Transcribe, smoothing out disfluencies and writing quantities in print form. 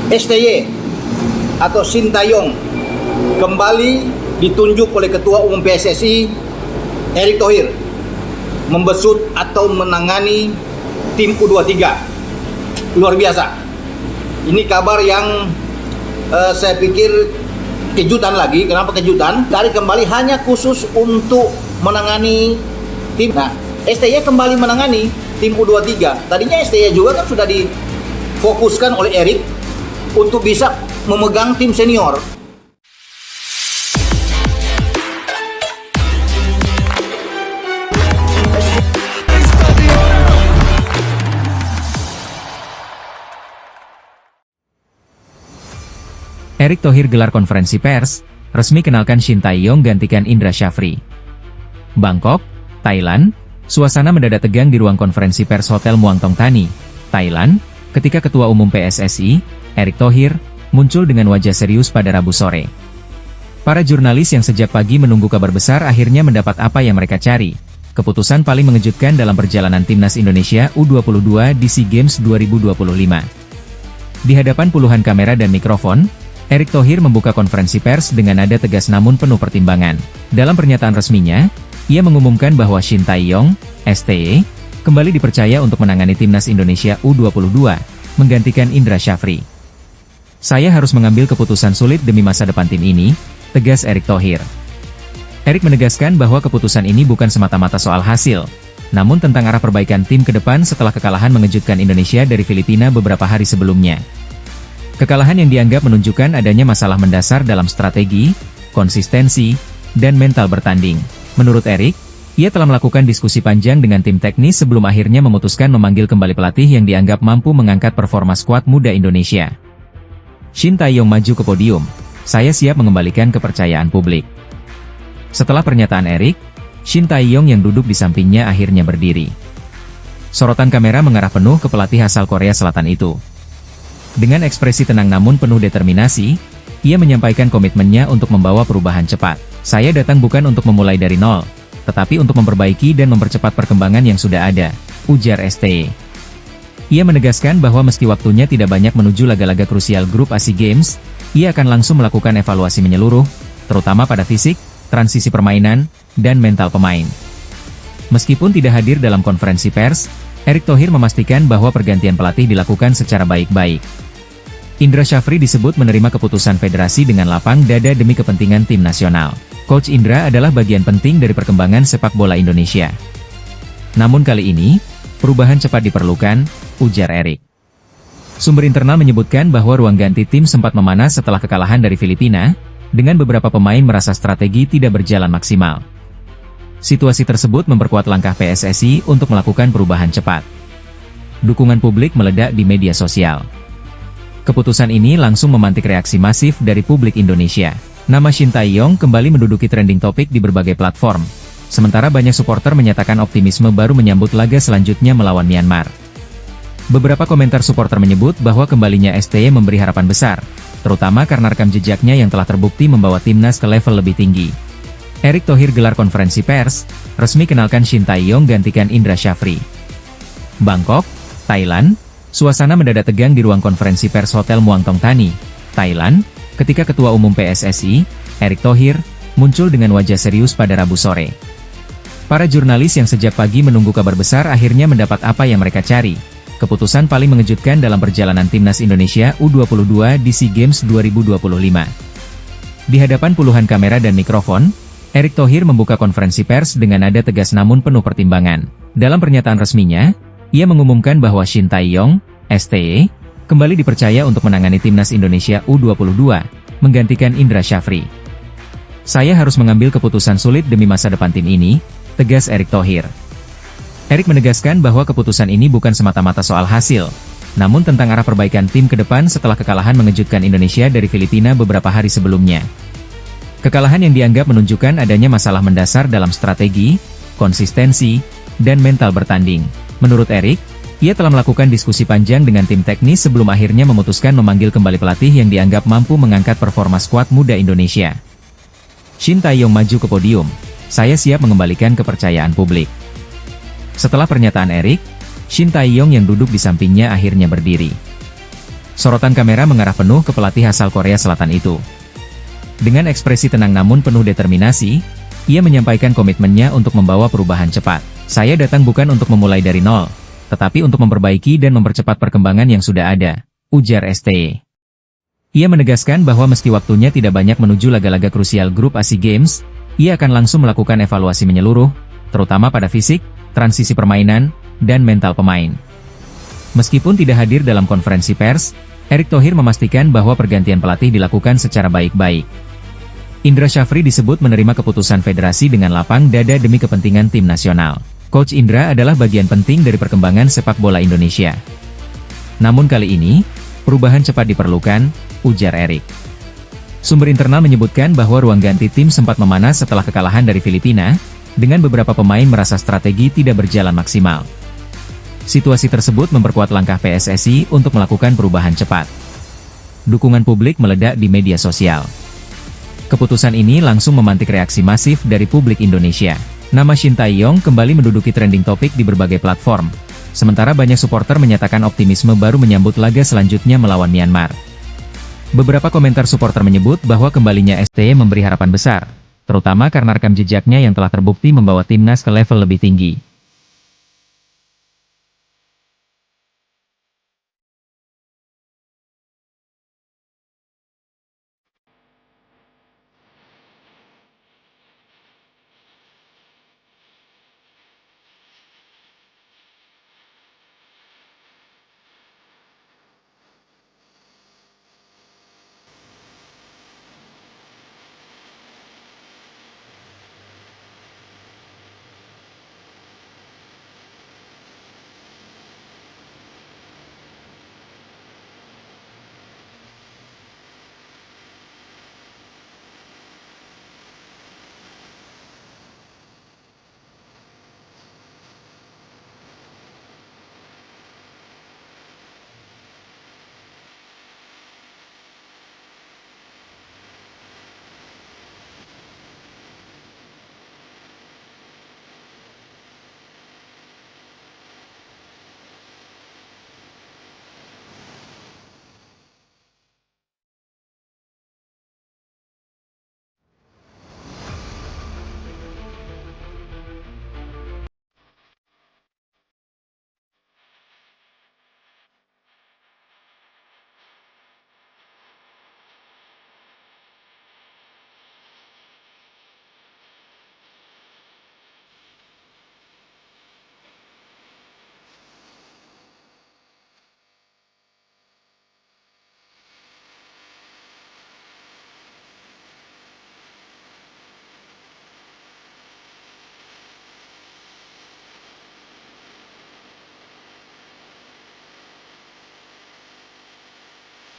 STY atau Sintayong kembali ditunjuk oleh Ketua Umum PSSI Erick Thohir membesut atau menangani tim U23. Luar biasa. Ini kabar yang saya pikir kejutan lagi. Kenapa kejutan? Dari kembali hanya khusus untuk menangani tim. Nah, STY kembali menangani tim U23. Tadinya STY juga kan sudah difokuskan oleh Erick untuk bisa memegang tim senior. Erick Thohir gelar konferensi pers, resmi kenalkan Shin Tae-yong gantikan Indra Syafri. Bangkok, Thailand, suasana mendadak tegang di ruang konferensi pers Hotel Muangthong Thani, Thailand, ketika Ketua Umum PSSI, Erick Thohir, muncul dengan wajah serius pada Rabu sore. Para jurnalis yang sejak pagi menunggu kabar besar akhirnya mendapat apa yang mereka cari. Keputusan paling mengejutkan dalam perjalanan timnas Indonesia U22 di SEA Games 2025. Di hadapan puluhan kamera dan mikrofon, Erick Thohir membuka konferensi pers dengan nada tegas namun penuh pertimbangan. Dalam pernyataan resminya, ia mengumumkan bahwa Shin Tae-yong, STY, kembali dipercaya untuk menangani timnas Indonesia U22, menggantikan Indra Syafri. Saya harus mengambil keputusan sulit demi masa depan tim ini, tegas Erick Thohir. Erick menegaskan bahwa keputusan ini bukan semata-mata soal hasil, namun tentang arah perbaikan tim ke depan setelah kekalahan mengejutkan Indonesia dari Filipina beberapa hari sebelumnya. Kekalahan yang dianggap menunjukkan adanya masalah mendasar dalam strategi, konsistensi, dan mental bertanding. Menurut Erick, ia telah melakukan diskusi panjang dengan tim teknis sebelum akhirnya memutuskan memanggil kembali pelatih yang dianggap mampu mengangkat performa skuad muda Indonesia. Shin Tae-yong maju ke podium, saya siap mengembalikan kepercayaan publik. Setelah pernyataan Erick, Shin Tae-yong yang duduk di sampingnya akhirnya berdiri. Sorotan kamera mengarah penuh ke pelatih asal Korea Selatan itu. Dengan ekspresi tenang namun penuh determinasi, ia menyampaikan komitmennya untuk membawa perubahan cepat. Saya datang bukan untuk memulai dari nol, tetapi untuk memperbaiki dan mempercepat perkembangan yang sudah ada, ujar STY. Ia menegaskan bahwa meski waktunya tidak banyak menuju laga-laga krusial grup SEA Games, ia akan langsung melakukan evaluasi menyeluruh, terutama pada fisik, transisi permainan, dan mental pemain. Meskipun tidak hadir dalam konferensi pers, Erick Thohir memastikan bahwa pergantian pelatih dilakukan secara baik-baik. Indra Syafri disebut menerima keputusan federasi dengan lapang dada demi kepentingan tim nasional. Coach Indra adalah bagian penting dari perkembangan sepak bola Indonesia. Namun kali ini, perubahan cepat diperlukan, ujar Erick. Sumber internal menyebutkan bahwa ruang ganti tim sempat memanas setelah kekalahan dari Filipina, dengan beberapa pemain merasa strategi tidak berjalan maksimal. Situasi tersebut memperkuat langkah PSSI untuk melakukan perubahan cepat. Dukungan publik meledak di media sosial. Keputusan ini langsung memantik reaksi masif dari publik Indonesia. Nama Shin Tae-yong kembali menduduki trending topik di berbagai platform. Sementara banyak supporter menyatakan optimisme baru menyambut laga selanjutnya melawan Myanmar. Beberapa komentar supporter menyebut bahwa kembalinya STY memberi harapan besar, terutama karena rekam jejaknya yang telah terbukti membawa timnas ke level lebih tinggi. Erick Thohir gelar konferensi pers, resmi kenalkan Shin Tae-yong gantikan Indra Syafri. Bangkok, Thailand, suasana mendadak tegang di ruang konferensi pers Hotel Muangthong Thani, Thailand, ketika Ketua Umum PSSI, Erick Thohir, muncul dengan wajah serius pada Rabu sore. Para jurnalis yang sejak pagi menunggu kabar besar akhirnya mendapat apa yang mereka cari. Keputusan paling mengejutkan dalam perjalanan timnas Indonesia U22 di SEA Games 2025. Di hadapan puluhan kamera dan mikrofon, Erick Thohir membuka konferensi pers dengan nada tegas namun penuh pertimbangan. Dalam pernyataan resminya, ia mengumumkan bahwa Shin Tae-yong, STY, kembali dipercaya untuk menangani timnas Indonesia U22, menggantikan Indra Syafri. Saya harus mengambil keputusan sulit demi masa depan tim ini, tegas Erick Thohir. Erick menegaskan bahwa keputusan ini bukan semata-mata soal hasil, namun tentang arah perbaikan tim ke depan setelah kekalahan mengejutkan Indonesia dari Filipina beberapa hari sebelumnya. Kekalahan yang dianggap menunjukkan adanya masalah mendasar dalam strategi, konsistensi, dan mental bertanding. Menurut Erick, ia telah melakukan diskusi panjang dengan tim teknis sebelum akhirnya memutuskan memanggil kembali pelatih yang dianggap mampu mengangkat performa skuad muda Indonesia. Shin Tae-yong maju ke podium, saya siap mengembalikan kepercayaan publik. Setelah pernyataan Erick, Shin Tae-yong yang duduk di sampingnya akhirnya berdiri. Sorotan kamera mengarah penuh ke pelatih asal Korea Selatan itu. Dengan ekspresi tenang namun penuh determinasi, ia menyampaikan komitmennya untuk membawa perubahan cepat. Saya datang bukan untuk memulai dari nol, tetapi untuk memperbaiki dan mempercepat perkembangan yang sudah ada, ujar STY. Ia menegaskan bahwa meski waktunya tidak banyak menuju laga-laga krusial grup ASEAN Games, ia akan langsung melakukan evaluasi menyeluruh, terutama pada fisik, transisi permainan, dan mental pemain. Meskipun tidak hadir dalam konferensi pers, Erick Thohir memastikan bahwa pergantian pelatih dilakukan secara baik-baik. Indra Syafri disebut menerima keputusan federasi dengan lapang dada demi kepentingan tim nasional. Coach Indra adalah bagian penting dari perkembangan sepak bola Indonesia. Namun kali ini, perubahan cepat diperlukan, ujar Erick. Sumber internal menyebutkan bahwa ruang ganti tim sempat memanas setelah kekalahan dari Filipina, dengan beberapa pemain merasa strategi tidak berjalan maksimal. Situasi tersebut memperkuat langkah PSSI untuk melakukan perubahan cepat. Dukungan publik meledak di media sosial. Keputusan ini langsung memantik reaksi masif dari publik Indonesia. Nama Shin Tae-yong kembali menduduki trending topik di berbagai platform. Sementara banyak supporter menyatakan optimisme baru menyambut laga selanjutnya melawan Myanmar. Beberapa komentar supporter menyebut bahwa kembalinya STY memberi harapan besar, terutama karena rekam jejaknya yang telah terbukti membawa timnas ke level lebih tinggi.